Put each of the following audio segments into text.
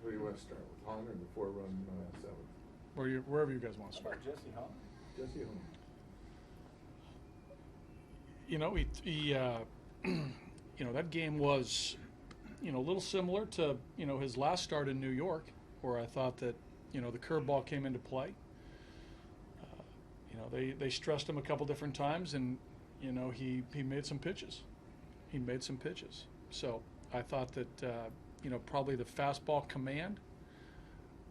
Where do you want to start, with Hahn or the 4-run seventh? Wherever you guys want to How start. about Jesse Hahn? Jesse Hahn. That game was, a little similar to, his last start in New York, where I thought that, the curveball came into play. They stressed him a couple different times, and, he made some pitches. So I thought that, probably the fastball command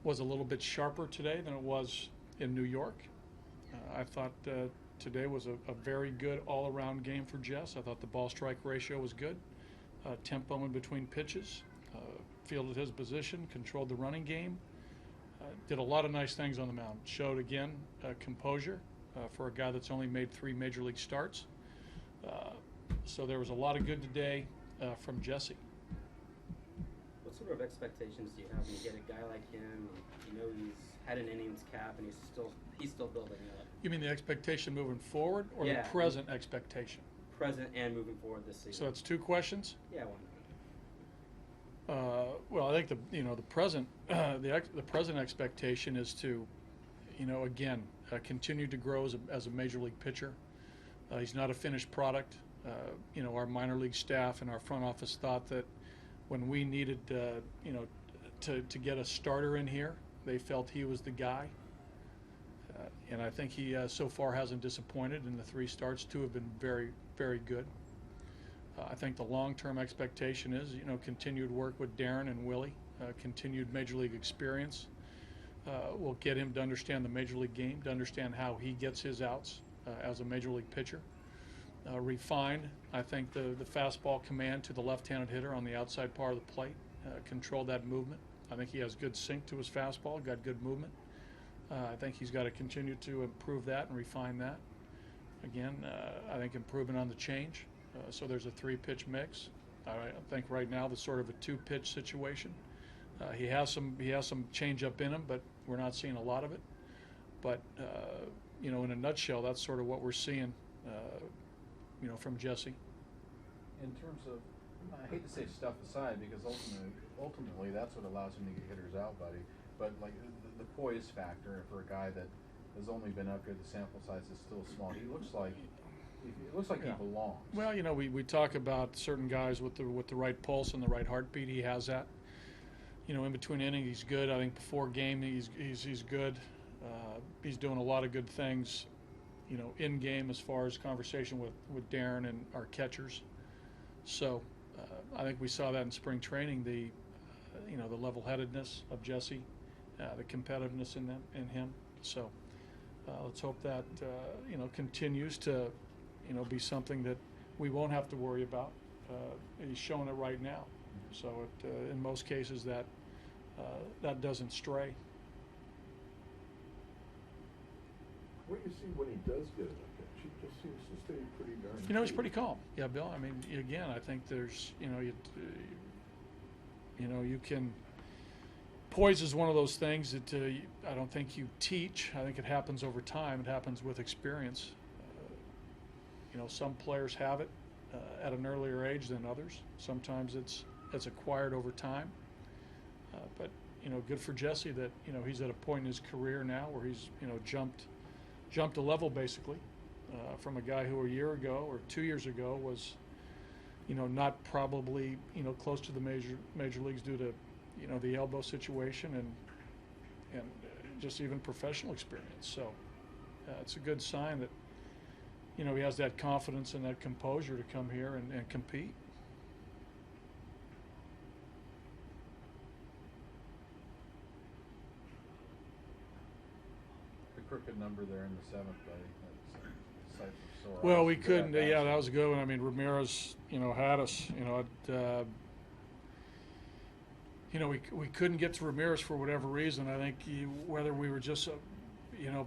was a little bit sharper today than it was in New York. I thought today was a very good all-around game for Jess. I thought the ball-strike ratio was good. Tempo in between pitches, fielded his position, controlled the running game, did a lot of nice things on the mound. Showed, again, composure for a guy that's only made 3 major league starts. So there was a lot of good today from Jesse. What sort of expectations do you have when you get a guy like him? He's had an innings cap and he's still building up. You mean the expectation moving forward, or the present expectation? Present and moving forward this season. So that's 2 questions. Yeah, why not? Well, I think the present the present expectation is to, again, continue to grow as a major league pitcher. He's not a finished product. Our minor league staff and our front office thought that when we needed, to get a starter in here, they felt he was the guy. And I think he so far hasn't disappointed in the 3 starts. 2 have been very, very good. I think the long-term expectation is, continued work with Darren and Willie, continued major league experience. Will get him to understand the major league game, to understand how he gets his outs as a major league pitcher. Refine, I think, the fastball command to the left-handed hitter on the outside part of the plate, control that movement. I think he has good sink to his fastball, got good movement. I think he's got to continue to improve that and refine that. Again, I think improvement on the change. So there's a 3-pitch mix. I think right now there's sort of a 2-pitch situation. He has some change up in him, but we're not seeing a lot of it. But in a nutshell, that's sort of what we're seeing, from Jesse. In terms of, I hate to say stuff aside, because ultimately that's what allows him to get hitters out, buddy. But like the poise factor for a guy that has only been up here, the sample size is still small. He looks like he belongs. Well, we talk about certain guys with the right pulse and the right heartbeat. He has that. In between innings, he's good. I think before game, he's good. He's doing a lot of good things, in game as far as conversation with Darren and our catchers. So I think we saw that in spring training. The level-headedness of Jesse, the competitiveness in him. So let's hope that continues to be something that we won't have to worry about. He's showing it right now. So in most cases that doesn't stray. What do you see when he does get it like that? He just seems to stay pretty darn He's pretty calm. Yeah, Bill. I mean, again, I think there's, you can. Poise is one of those things that I don't think you teach. I think it happens over time. It happens with experience. Some players have it at an earlier age than others. Sometimes it's acquired over time. But good for Jesse that he's at a point in his career now where he's jumped a level basically from a guy who a year ago or 2 years ago was not probably close to the major leagues due to the elbow situation and just even professional experience. So it's a good sign that he has that confidence and that composure to come here and compete. The crooked number there in the 7th, buddy. Well, we couldn't. Yeah, that was a good one. I mean, Ramirez, had us. We couldn't get to Ramirez for whatever reason. I think whether we were just,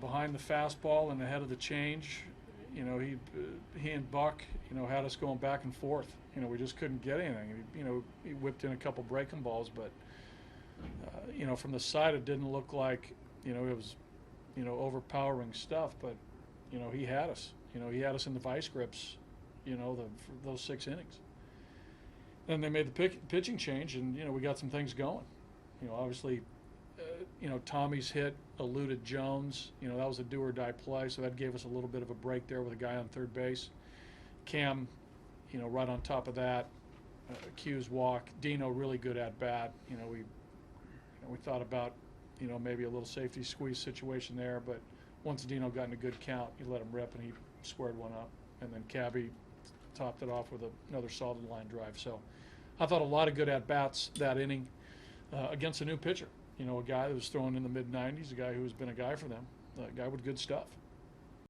behind the fastball and ahead of the change, he and Buck, had us going back and forth. We just couldn't get anything. He whipped in a couple breaking balls, but from the side it didn't look like, it was, overpowering stuff. But he had us. He had us in the vice grips, for those 6 innings. Then they made the pitching change, and we got some things going. Obviously, Tommy's hit eluded Jones. That was a do or die play, so that gave us a little bit of a break there with a guy on third base. Cam, right on top of that, Q's walk. Dino really good at bat. We thought about maybe a little safety squeeze situation there, but once Dino got in a good count, you let him rip and he squared one up, and then Cabby topped it off with another solid line drive. So I thought a lot of good at bats that inning against a new pitcher. A guy that was throwing in the mid-90s, a guy who's been a guy for them, a guy with good stuff.